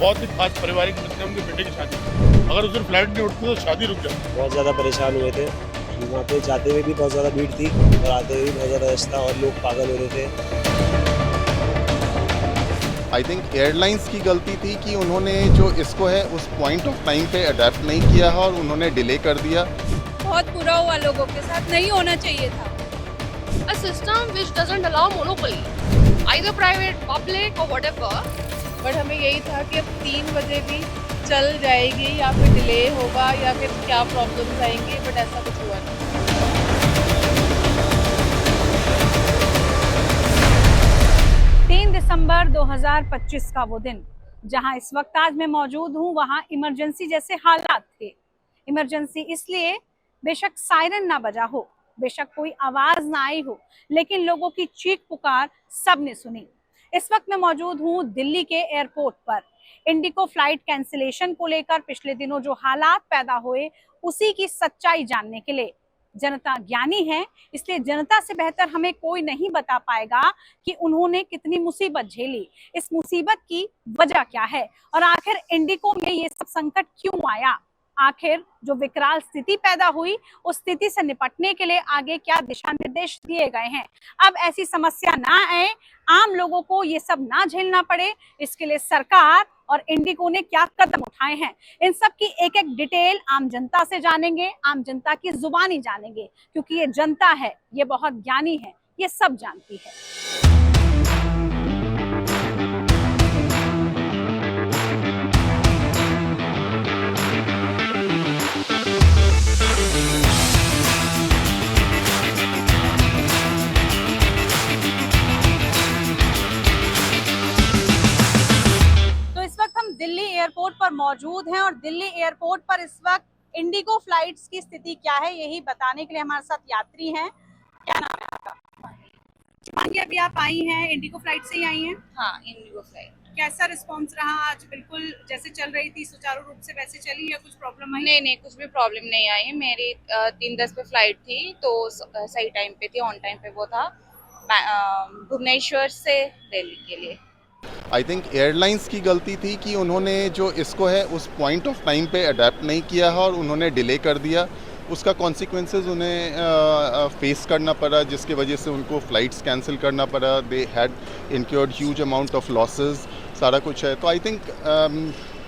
बहुत ही खास पारिवारिक मित्र है, उनके बेटे की शादी थी। अगर उस दिन फ्लाइट नहीं उठती तो शादी रुक जाती। बहुत ज़्यादा परेशान हुए थे। वहाँ पे जाते हुए भी बहुत ज़्यादा भीड़ थी और आते हुए भी बहुत ज़्यादा रश था और लोग पागल हो रहे थे। आई थिंक एयरलाइंस की गलती थी कि उन्होंने जो इसको है उस पॉइंट ऑफ टाइम पे अडेप्ट नहीं किया है और उन्होंने डिले कर दिया। बहुत बुरा हुआ, लोगों के साथ नहीं होना चाहिए था। A system which doesn't allow monopoly, either private, public or whatever. But हमें यही था कि अब 3 बजे भी चल जाएगी या फिर डिले होगा या फिर क्या प्रॉब्लम्स आएंगे, बट ऐसा कुछ हुआ नहीं। 3 दिसंबर 2025 का वो दिन जहां इस वक्त आज मैं मौजूद हूं, वहां इमरजेंसी जैसे हालात थे। इमरजेंसी इसलिए बेशक सायरन ना बजा हो, बेशक कोई आवाज ना आई हो, लेकिन लोगों की चीख पुकार सबने सुनी। इस वक्त मैं मौजूद हूं दिल्ली के एयरपोर्ट पर। इंडिगो फ्लाइट कैंसिलेशन को लेकर पिछले दिनों जो हालात पैदा हुए, उसी की सच्चाई जानने के लिए। जनता ज्ञानी है, इसलिए जनता से बेहतर हमें कोई नहीं बता पाएगा कि उन्होंने कितनी मुसीबत झेली, इस मुसीबत की वजह क्या है और आखिर इंडिगो में ये सब संकट क्यों आया। आखिर जो विकराल स्थिति पैदा हुई, उस स्थिति से निपटने के लिए आगे क्या दिशा निर्देश दिए गए हैं। अब ऐसी समस्या ना आए, आम लोगों को ये सब ना झेलना पड़े, इसके लिए सरकार और इंडिगो ने क्या कदम उठाए हैं, इन सब की एक एक डिटेल आम जनता से जानेंगे, आम जनता की जुबानी जानेंगे, क्योंकि ये जनता है, ये बहुत ज्ञानी है, ये सब जानती है। तो इस वक्त हम दिल्ली एयरपोर्ट पर मौजूद हैं और दिल्ली एयरपोर्ट पर इस वक्त इंडिगो फ्लाइट्स की स्थिति क्या है, यही बताने के लिए हमारे साथ यात्री हैं। क्या नाम है आपका? शिवांगी, अभी आप आई हैं, इंडिगो फ्लाइट से ही आई हैं? हाँ, इंडिगो फ्लाइट। कैसा रिस्पांस रहा आज? बिल्कुल जैसे चल रही थी सुचारू रूप से वैसे चली या कुछ प्रॉब्लम आई? नहीं, कुछ भी प्रॉब्लम नहीं आई। मेरी 3:10 पे फ्लाइट थी, तो सही टाइम पे थी, ऑन टाइम पे वो था, भुवनेश्वर से दिल्ली के लिए। आई थिंक एयरलाइंस की गलती थी कि उन्होंने जो इसको है उस पॉइंट ऑफ टाइम पे अडेप्ट नहीं किया है और उन्होंने डिले कर दिया। उसका कॉन्सिक्वेंसेस उन्हें फेस करना पड़ा, जिसकी वजह से उनको फ़्लाइट्स कैंसिल करना पड़ा। They had incurred huge amount of losses, सारा कुछ है। तो आई थिंक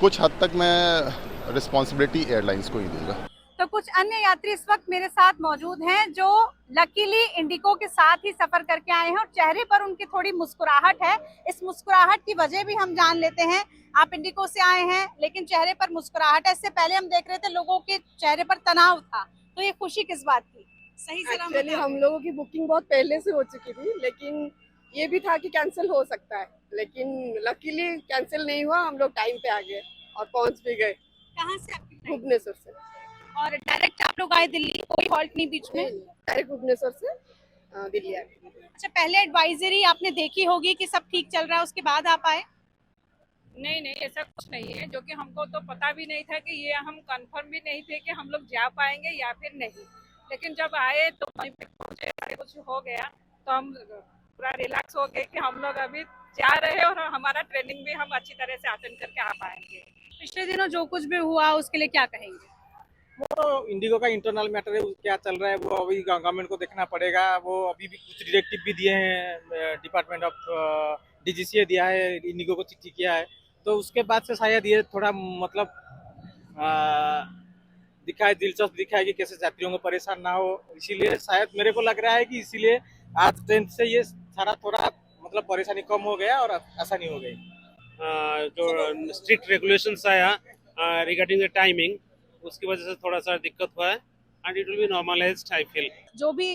कुछ हद तक मैं रिस्पॉन्सिबिलिटी एयरलाइंस को ही दूंगा। तो कुछ अन्य यात्री इस वक्त मेरे साथ मौजूद हैं जो लकीली इंडिगो के साथ ही सफर करके आए हैं और चेहरे पर उनकी थोड़ी मुस्कुराहट है। इस मुस्कुराहट की वजह भी हम जान लेते हैं। आप इंडिगो से आए हैं लेकिन चेहरे पर मुस्कुराहट है। इससे पहले हम देख रहे थे लोगों के चेहरे पर तनाव था, तो ये खुशी किस बात की? सही से एक्चुअली हम लोगों की बुकिंग बहुत पहले से हो चुकी थी, लेकिन ये भी था कि कैंसिल हो सकता है, लेकिन लकीली कैंसिल नहीं हुआ। हम लोग टाइम पे आ गए और पहुंच भी गए। कहाँ से आपकी flight? भुवनेश्वर से। और डायरेक्ट आप लोग आए दिल्ली, कोई हॉल्ट नहीं बीच में? डायरेक्ट भुवनेश्वर से दिल्ली आ गए। अच्छा, पहले एडवाइजरी आपने देखी होगी कि सब ठीक चल रहा है, उसके बाद आप आए? नहीं, ऐसा कुछ नहीं है, जो कि हमको तो पता भी नहीं था कि ये, हम कंफर्म भी नहीं थे कि हम लोग जा पाएंगे या फिर नहीं। लेकिन जब आए तो वहीं पे पहुंचे, सारे कुछ हो गया तो हम पूरा रिलैक्स हो गए कि हम लोग अभी जा रहे हैं और हमारा ट्रेनिंग भी हम अच्छी तरह से अटेंड करके आ पाएंगे। पिछले दिनों जो कुछ भी हुआ उसके लिए क्या कहेंगे? वो इंडिगो का इंटरनल मैटर है, क्या चल रहा है वो अभी गवर्नमेंट को देखना पड़ेगा। वो अभी भी कुछ डायरेक्टिव भी दिए हैं, डिपार्टमेंट ऑफ डीजीसीए दिया है, इंडिगो को चिट्ठी किया है, तो उसके बाद से शायद ये थोड़ा मतलब दिखाए, दिलचस्प दिखाए कि कैसे यात्रियों को परेशान ना हो। इसीलिए शायद मेरे को लग रहा है कि इसीलिए आज ट्रेन से ये सारा थोड़ा मतलब परेशानी कम हो गया और आसानी हो गई। जो स्ट्रिक्ट रेगुलेशंस आया रिगार्डिंग द टाइमिंग, उसकी वजह से थोड़ा सा दिक्कत हुआ है and it will be normalized I feel. जो भी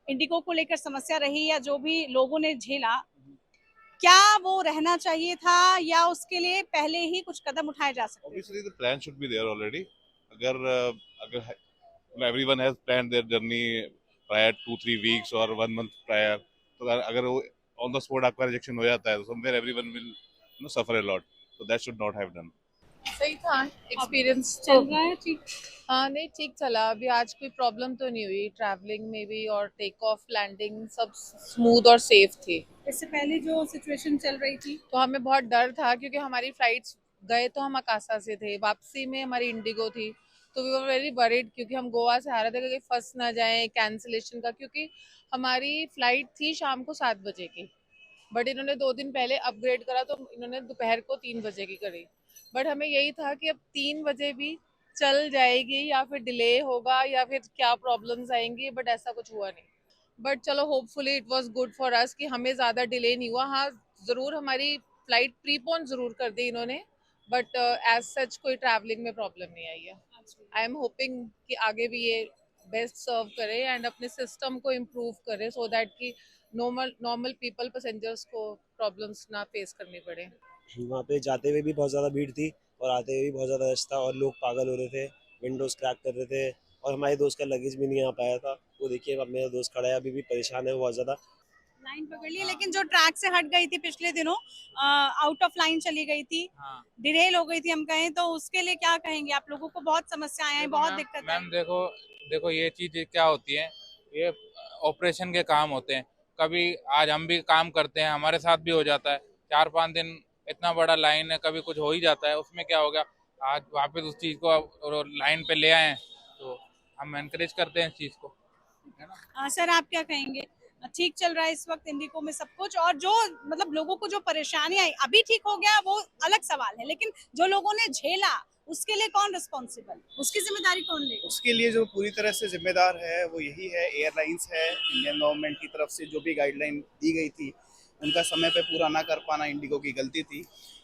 इंडिगो को लेकर समस्या रही या जो भी लोगों ने झेला, क्या वो रहना चाहिए था या उसके लिए पहले ही कुछ कदम उठाए जा सकते? Obviously the plan should be there already. अगर everyone has planned their journey prior 2-3 weeks or 1 month prior, तो अगर वो on the spot आपका रिजेक्शन हो जाता है तो somewhere everyone will suffer a lot. So that should not have done. सही था, एक्सपीरियंस चल रहा है ठीक? हाँ, नहीं ठीक चला। अभी आज कोई प्रॉब्लम तो नहीं हुई ट्रैवलिंग में भी, और टेक ऑफ लैंडिंग सब स्मूथ और सेफ थी। इससे पहले जो सिचुएशन चल रही थी, तो हमें बहुत डर था क्योंकि हमारी फ्लाइट्स गए तो हम अकासा से थे, वापसी में हमारी इंडिगो थी, तो वी वर वेरी वरीड क्योंकि हम गोवा से आ रहे थे कि कहीं फंस ना जाए कैंसिलेशन का, क्योंकि हमारी फ्लाइट थी शाम को 7 बजे की, बट इन्होंने 2 दिन पहले अपग्रेड करा तो इन्होंने दोपहर को 3 बजे की करी। बट हमें यही था कि अब 3 बजे भी चल जाएगी या फिर डिले होगा या फिर क्या प्रॉब्लम्स आएंगी, बट ऐसा कुछ हुआ नहीं। बट चलो hopefully it was good for us कि हमें ज़्यादा डिले नहीं हुआ। हाँ ज़रूर हमारी फ्लाइट प्रीपोन ज़रूर कर दी इन्होंने, बट एज सच कोई ट्रैवलिंग में प्रॉब्लम नहीं आई है। आई एम होपिंग कि आगे भी ये बेस्ट सर्व करे एंड अपने सिस्टम को इम्प्रूव करे सो दैट कि नॉर्मल पीपल पैसेंजर्स को प्रॉब्लम्स ना फेस करनी पड़े। वहाँ पे जाते हुए भी बहुत ज़्यादा भीड़ थी और आते हुए भी बहुत ज़्यादा रश था और लोग पागल हो रहे थे, विंडोज़ क्रैक कर रहे थे और हमारे दोस्त का लगेज भी नहीं आ पाया था। वो देखिए अब मेरा दोस्त खड़ा है, अभी भी परेशान है बहुत ज़्यादा। लाइन पकड़ ली, लेकिन जो ट्रैक से हट गई थी पिछले दिनों, आउट ऑफ लाइन चली गई थी, डिरेल हो गई थी हम कहें, तो उसके लिए क्या कहेंगे आप? लोगों को बहुत समस्याएं हैं, बहुत दिक्कत है। मैम देखो ये चीज़ क्या होती है, ये ऑपरेशन के काम होते हैं। कभी आज हम भी काम करते हैं, हमारे साथ भी हो जाता है, 4-5 दिन इतना बड़ा लाइन है, कभी कुछ हो ही जाता है। उसमें क्या हो गया, आज वापस उस चीज़ को लाइन पे ले आए, तो हम एनकरेज करते हैं इस चीज़ को, है ना। सर आप क्या कहेंगे? ठीक चल रहा है इस वक्त इंडिगो में सब कुछ, और जो मतलब लोगों को जो परेशानियां आई अभी ठीक हो गया वो अलग सवाल है, लेकिन जो लोगों ने झेला उसके लिए कौन रिस्पॉन्सिबल, उसकी जिम्मेदारी कौन लेगा? उसके लिए जो पूरी तरह से जिम्मेदार है वो यही है, एयरलाइंस है। इंडियन गवर्नमेंट की तरफ से जो भी गाइडलाइन दी गई थी उनका समय पे पूरा ना कर पाना इंडिगो की गलती थी।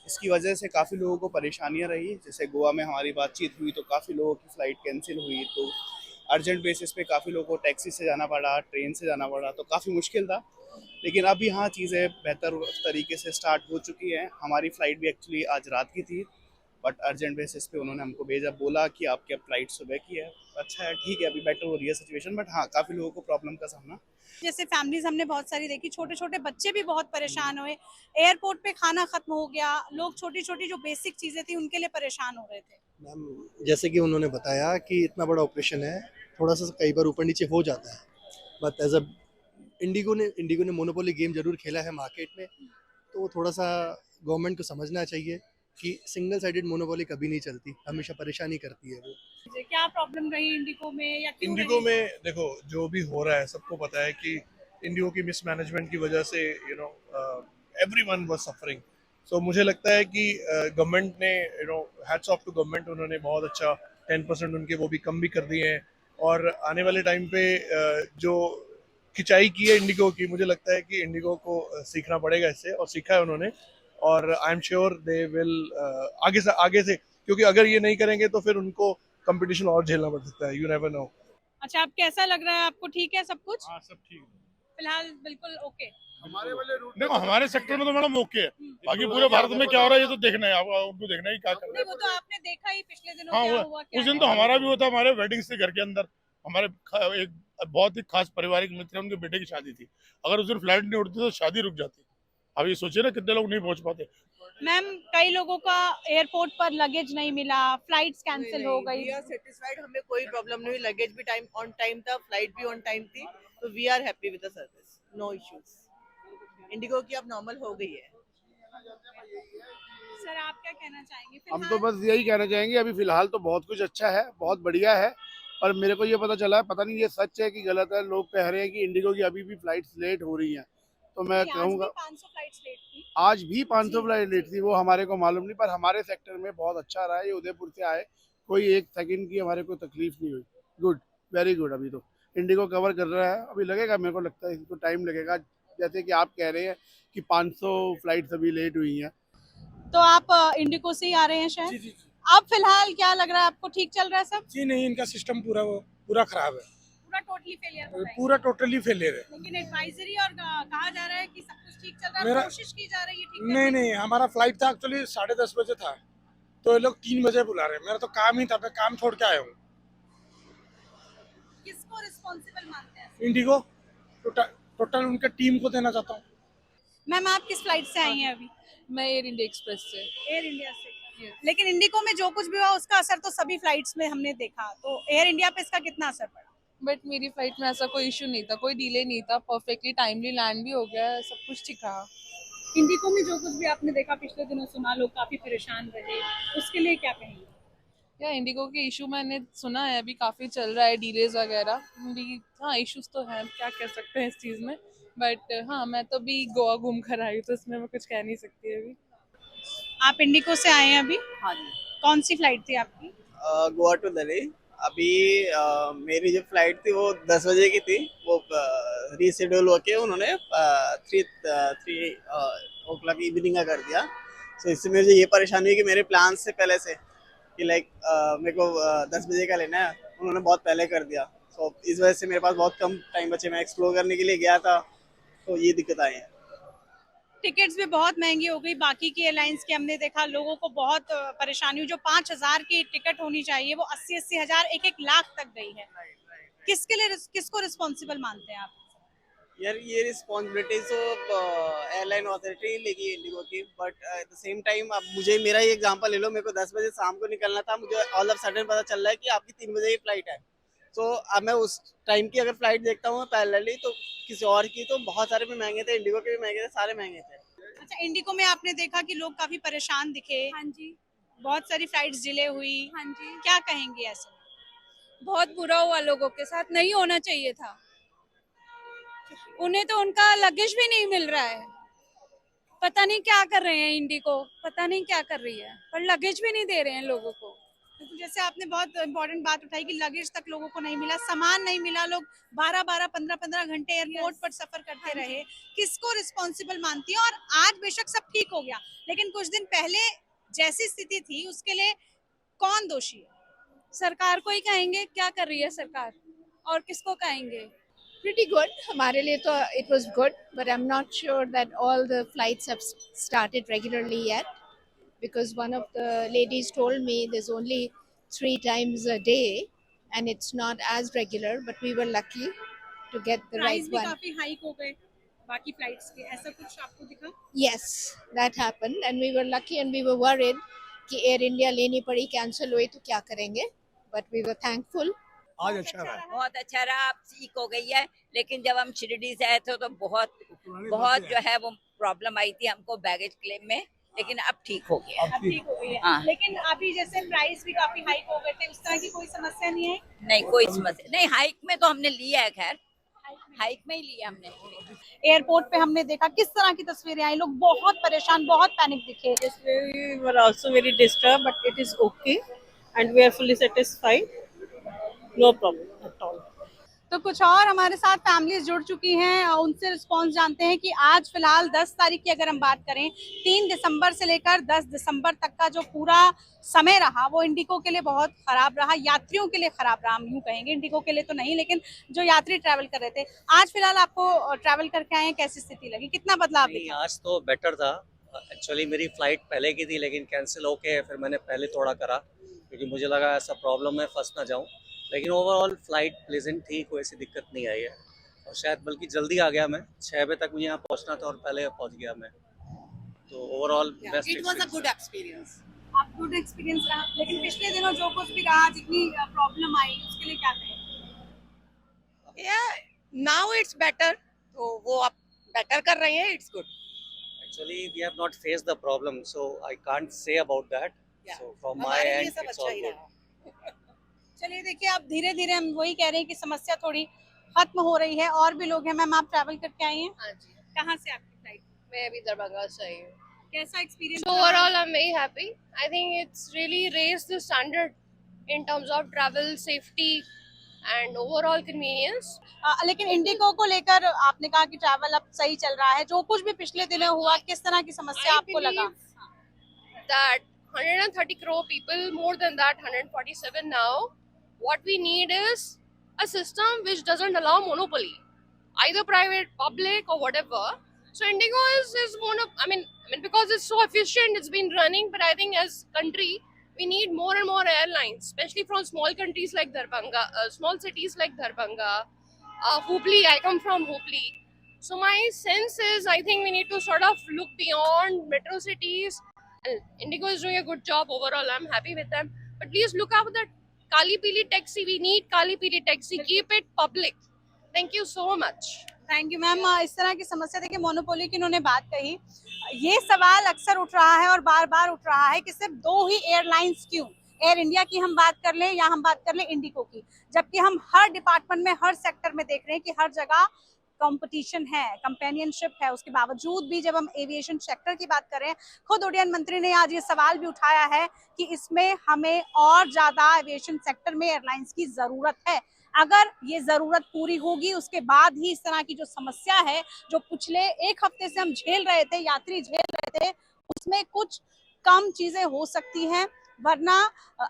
इसकी वजह से काफ़ी लोगों को परेशानियां रही। जैसे गोवा में हमारी बातचीत हुई तो काफ़ी लोगों की फ़्लाइट कैंसिल हुई, तो अर्जेंट बेसिस पे काफ़ी लोगों को टैक्सी से जाना पड़ा, ट्रेन से जाना पड़ा, तो काफ़ी मुश्किल था। लेकिन अब यहाँ चीज़ें बेहतर तरीके से स्टार्ट हो चुकी हैं। हमारी फ़्लाइट भी एक्चुअली आज रात की थी, बट अर्जेंट बेसिस पे उन्होंने हमको भेजा, बोला कि आपकी अब फ्लाइट सुबह की है। अच्छा है, ठीक है, अभी बेटर हो रही है सिचुएशन, बट हाँ काफ़ी लोगों को प्रॉब्लम का सामना। जैसे फैमिलीज हमने बहुत सारी देखी, छोटे छोटे बच्चे भी बहुत परेशान हुए, एयरपोर्ट पे खाना खत्म हो गया, लोग छोटी छोटी जो बेसिक चीजें थी उनके लिए परेशान हो रहे थे। मैम जैसे कि उन्होंने बताया कि इतना बड़ा ऑपरेशन है, थोड़ा सा कई बार ऊपर नीचे हो जाता है, बट एज अ इंडिगो ने मोनोपोली गेम जरूर खेला है मार्केट में, तो वो थोड़ा सा गवर्नमेंट को समझना चाहिए कि सिंगल साइडेड मोनोपोली कभी नहीं चलती, हमेशा परेशानी करती है वो। क्या प्रॉब्लम रही इंडिगो में या क्यों इंडिगो में देखो जो भी हो रहा है सबको पता है कि इंडिगो की मिसमैनेजमेंट की वजह से एवरीवन वाज सफरिंग। सो मुझे लगता है कि गवर्नमेंट ने हैट्स ऑफ टू गवर्नमेंट, उन्होंने बहुत अच्छा 10% उनके वो भी कम भी कर दिए हैं, और आने वाले टाइम पे जो खिंचाई की है इंडिगो की, मुझे लगता है कि इंडिगो को सीखना पड़ेगा इससे, और सीखा है उन्होंने, और I am sure they will आगे से, क्योंकि अगर ये नहीं करेंगे तो फिर उनको कंपटीशन और झेलना पड़ सकता है, यू नेवर नो। अच्छा, आप कैसा लग रहा है, आपको ठीक है सब कुछ? हाँ सब ठीक है फिलहाल बिल्कुल ओके। हमारे वाले रूट देखो, हमारे सेक्टर में तो मैडम ओके है, बाकी पूरे भारत में क्या हो रहा है ये तो देखना है, आपको उनको देखना है क्या कर रहे नहीं, वो तो आपने देखा ही पिछले दिनों हाँ, क्या हुआ, क्या उस दिन तो हमारा भी होता, हमारे वेडिंग से घर के अंदर हमारे एक बहुत ही खास पारिवारिक मित्र है, उनके बेटे की शादी थी, अगर उस दिन फ्लाइट नहीं उड़ती तो शादी रुक जाती। अब ये सोचिए ना कितने लोग नहीं पहुंच पाते। मैम कई लोगों का एयरपोर्ट पर लगेज नहीं मिला, फ्लाइट्स कैंसिल हो गई। वी आर सेटिस्फाइड, हमें कोई प्रॉब्लम नहीं हुई, लगेज भी टाइम ऑन टाइम था, फ्लाइट भी ऑन टाइम थी, तो we are happy with the service, no issues. IndiGo की अब नॉर्मल हो गई है। सर आप क्या कहना चाहेंगे? हम तो बस यही कहना चाहेंगे, अभी फिलहाल तो बहुत कुछ अच्छा है, बहुत बढ़िया है, पर मेरे को ये पता चला है, पता नहीं ये सच है कि गलत है, लोग कह रहे हैं कि इंडिगो की अभी भी फ्लाइट्स लेट हो रही हैं, तो मैं कहूँगा आज भी 500 फ्लाइट लेट थी, वो हमारे को मालूम नहीं, पर हमारे सेक्टर में बहुत अच्छा रहा है। ये उदयपुर से आए, कोई एक सेकंड की हमारे को तकलीफ नहीं हुई। Good, very good. अभी तो इंडिगो कवर कर रहा है, अभी लगेगा, मेरे को लगता है इसको टाइम लगेगा, जैसे कि आप कह रहे हैं कि 500 फ्लाइट्स अभी लेट हुई हैं। तो आप इंडिगो से ही आ रहे हैं शायद? जी। अब फिलहाल क्या लग रहा है आपको, ठीक चल रहा है सब? जी नहीं, इनका सिस्टम पूरा खराब है, पूरा टोटली फेलियर, पूरा टोटली फेलियर है। लेकिन एडवाइजरी और कहा जा रहा है कि सब कुछ ठीक चल रहा है, कोशिश की जा रही है ठीक नहीं नहीं, हमारा फ्लाइट था एक्चुअली 10:30 बजे था, तो ये लोग 3 बजे बुला रहे हैं। मेरा तो काम ही था, मैं काम छोड़ के आया हूँ। किसको रिस्पॉन्सिबल मानते हैं? इंडिगो, टोटल उनके टीम को देना चाहता हूँ। मैम आप किस फ्लाइट से आई हैं अभी? मैं एयर इंडिया एक्सप्रेस से। एयर इंडिया से। लेकिन इंडिगो में जो कुछ भी हुआ उसका असर तो सभी फ्लाइट्स में हमने देखा, तो एयर इंडिया पे इसका कितना असर पड़ा? बट मेरी फ्लाइट में ऐसा कोई इशू नहीं था, कोई डिले नहीं था, परफेक्टली टाइमली लैंड भी हो गया, सब कुछ ठीक रहा। इंडिको में जो कुछ भी आपने देखा पिछले दिनों सुना, लोग काफी परेशान रहे, उसके लिए क्या कहेंगे? या इंडिगो के इशू मैंने सुना है अभी काफी चल रहा है, डिलेज वगैरह भी। हाँ, इश्यूज तो हैं, क्या कर सकते हैं इस चीज में। बट हाँ, मैं तो भी गोवा घूम कर आई, तो इसमें मैं कुछ कह नहीं सकती अभी। आप इंडिको से आए हैं अभी? हाँ जी। कौन सी फ्लाइट थी आपकी? गोवा टू दिल्ली। अभी मेरी जो फ्लाइट थी वो 10 बजे की थी, वो रीशेड्यूल होके उन्होंने 3 ओ क्लॉक इवनिंग का कर दिया। सो इससे मुझे ये परेशानी हुई कि मेरे प्लान से पहले से कि लाइक मेरे को 10 बजे का लेना है, उन्होंने बहुत पहले कर दिया। सो इस वजह से मेरे पास बहुत कम टाइम बचे, मैं एक्सप्लोर करने के लिए गया था, तो ये दिक्कत आई है। टिकट्स भी बहुत महंगी हो गई, बाकी की एयरलाइंस के हमने देखा लोगों को बहुत परेशानी हुई। जो 5,000 की टिकट होनी चाहिए वो 80-80 हजार, 1-1 लाख तक गई है। किसके लिए, किसको रिस्पॉन्सिबल मानते हैं आप? यार ये रिस्पॉन्सिबिलिटी तो एयरलाइन अथॉरिटी लेगी इंडिगो की, but at the same time अब मुझे मेरा ही एग्जांपल ले लो, मेरे को 10 बजे शाम को निकलना था, मुझे ऑल ऑफ सडन पता चल रहा है कि आपकी 3 बजे की फ्लाइट है। तो अब मैं उस टाइम की अगर फ्लाइट देखता हूँ पैरेलली, तो किसी और की तो बहुत सारे भी महंगे थे, इंडिगो के भी महंगे थे, सारे महंगे थे। अच्छा, इंडिको में आपने देखा कि लोग काफी परेशान दिखे। हाँ जी। बहुत सारी फ्लाइट्स डिले हुई। हाँ जी। क्या कहेंगे ऐसे? बहुत बुरा हुआ, लोगों के साथ नहीं होना चाहिए था। उन्हें तो उनका लगेज भी नहीं मिल रहा है, पता नहीं क्या कर रहे हैं इंडिको, पता नहीं क्या कर रही है, पर लगेज भी नहीं दे रहे हैं लोगों को। तो जैसे आपने बहुत इंपॉर्टेंट बात उठाई कि लगेज तक लोगों को नहीं मिला, सामान नहीं मिला, लोग 12-12, 15-15 घंटे एयरपोर्ट पर सफर करते रहे। किसको रिस्पॉन्सिबल मानती है? और आज बेशक सब ठीक हो गया, लेकिन कुछ दिन पहले जैसी स्थिति थी उसके लिए कौन दोषी है? सरकार को ही कहेंगे, क्या कर रही है सरकार, और किसको कहेंगे? Pretty good. हमारे लिए तो it was good, but I'm not sure that all the flights have started regularly yet, because one of the ladies told me there's only 3 times a day, and it's not as regular. But we were lucky to get the price right भी one. काफी hike हो गए बाकी flights के, ऐसा कुछ आपको दिखा? Yes, that happened, and we were lucky, and we were worried कि Air India लेनी पड़ी, cancel हुई तो क्या करेंगे? But we were thankful. आज अच्छा रहा, बहुत अच्छा रहा। अब ठीक हो गई है, लेकिन जब हम शिरडी से आए थे तो बहुत जो है वो प्रॉब्लम आई थी हमको बैगेज क्लेम में, लेकिन अब ठीक हो गया। अब ठीक हो गई है। हाँ। लेकिन अभी जैसे प्राइस भी काफी हाइक हो गए थे, उस तरह की कोई समस्या नहीं है? नहीं, कोई समस्या नहीं। हाइक में तो हमने लिया है, खैर हाइक में ही लिया हमने। एयरपोर्ट पे हमने देखा किस तरह की तस्वीरें आई, लोग बहुत परेशान, बहुत पैनिक दिखे। We were also very disturbed, but it is okay, and we are fully satisfied. No problem at all. तो कुछ और हमारे साथ फैमिलीज जुड़ चुकी हैं, उनसे रिस्पांस जानते हैं कि आज फिलहाल 10 तारीख की अगर हम बात करें, 3 दिसंबर से लेकर 10 दिसंबर तक का जो पूरा समय रहा वो इंडिको के लिए बहुत खराब रहा, यात्रियों के लिए खराब रहा, हम यूँ कहेंगे, इंडिको के लिए तो नहीं, लेकिन जो यात्री ट्रैवल कर रहे थे। आज फिलहाल आपको ट्रैवल करके आए हैं, कैसी स्थिति लगी, कितना बदलाव दिखा? आज तो बेटर था। एक्चुअली मेरी फ्लाइट पहले की थी, लेकिन कैंसिल होके फिर मैंने पहले थोड़ा करा, क्योंकि मुझे लगा ऐसा प्रॉब्लम में फंस ना जाऊँ। लेकिन ओवरऑल फ्लाइट प्लेजेंट थी, कोई ऐसी दिक्कत नहीं आई है, और शायद बल्कि जल्दी आ गया। मैं 6 बजे तक मुझे यहाँ पहुँचना था और पहले पहुँच गया मैं, तो overall best. It was a good experience. आप गुड एक्सपीरियंस रहा, लेकिन पिछले दिनों जो कुछ भी रहा, जितनी प्रॉब्लम आई, उसके लिए क्या कहें? Yeah, now it's better. तो वो आप बेटर कर रहे हैं, it's good. Actually, we have not faced the problem, so I can't say about that. So from my end, it's all good. चलिए देखिए, अब धीरे धीरे हम वही कह रहे हैं कि समस्या थोड़ी खत्म हो रही है। और भी लोग हैं। मैम, आप ट्रैवल करके आई हैं? हाँ जी। कहाँ से आपकी फ्लाइट? मैं अभी दरभंगा से आई हूँ। कैसा experience? So overall, I'm very happy. I think it's really raised the standard in terms of travel safety and overall convenience. लेकिन इंडिगो को लेकर आपने कहा कि ट्रैवल अब सही चल रहा है, जो कुछ भी पिछले दिनों हुआ, किस तरह की समस्या आपको लगा? That 130 crore people, more than that, 147 now. What we need is a system which doesn't allow monopoly, either private, public, or whatever. So Indigo is I mean, because it's so efficient, it's been running. But I think as country, we need more and more airlines, especially from small countries like Darbhanga, small cities like Darbhanga, Hubli. I come from Hubli. So my sense is, I think we need to sort of look beyond metro cities. And Indigo is doing a good job overall. I'm happy with them. But please look out that Kali Pili taxi. We need Kali Pili taxi. Keep it public. Thank you so much. Thank you ma'am. इस तरह की समस्या, देखिए monopoly की उन्होंने बात कही, ये सवाल अक्सर उठ रहा है और बार बार उठ रहा है कि सिर्फ 2 ही एयरलाइंस क्यों, एयर इंडिया की हम बात कर लें या हम बात कर लें इंडिगो की, जबकि हम हर डिपार्टमेंट में हर सेक्टर में देख रहे हैं कि हर जगह कंपटीशन है, कंपेनियनशिप है। उसके बावजूद भी जब हम एविएशन सेक्टर की बात करें, खुद उड्डयन मंत्री ने आज ये सवाल भी उठाया है कि इसमें हमें और ज्यादा एविएशन सेक्टर में एयरलाइंस की जरूरत है। अगर ये जरूरत पूरी होगी उसके बाद ही इस तरह की जो समस्या है, जो पिछले 1 हफ्ते से हम झेल रहे थे, यात्री झेल रहे थे, उसमें कुछ कम चीजें हो सकती हैं। वरना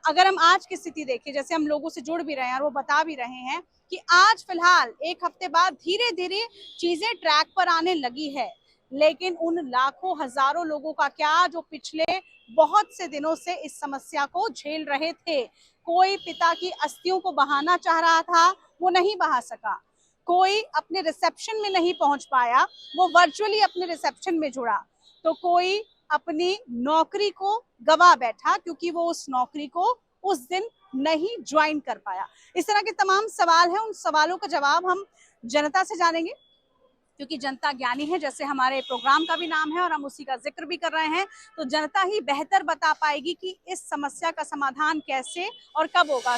अगर हम आज की स्थिति देखें, जैसे हम लोगों से जुड़ भी रहे हैं और वो बता भी रहे हैं कि आज फिलहाल 1 हफ्ते बाद धीरे धीरे चीजें ट्रैक पर आने लगी है, लेकिन उन लाखों हजारों लोगों का क्या जो पिछले बहुत से दिनों से इस समस्या को झेल रहे थे। कोई पिता की अस्थियों को बहाना चाह रहा था, वो नहीं बहा सका। कोई अपने रिसेप्शन में नहीं पहुंच पाया, वो वर्चुअली अपने रिसेप्शन में जुड़ा। तो कोई अपनी नौकरी को गवा बैठा क्योंकि वो उस नौकरी को उस दिन नहीं ज्वाइन कर पाया। इस तरह के तमाम सवाल हैं, उन सवालों का जवाब हम जनता से जानेंगे क्योंकि जनता ज्ञानी है, जैसे हमारे प्रोग्राम का भी नाम है और हम उसी का जिक्र भी कर रहे हैं। तो जनता ही बेहतर बता पाएगी कि इस समस्या का समाधान कैसे और कब होगा।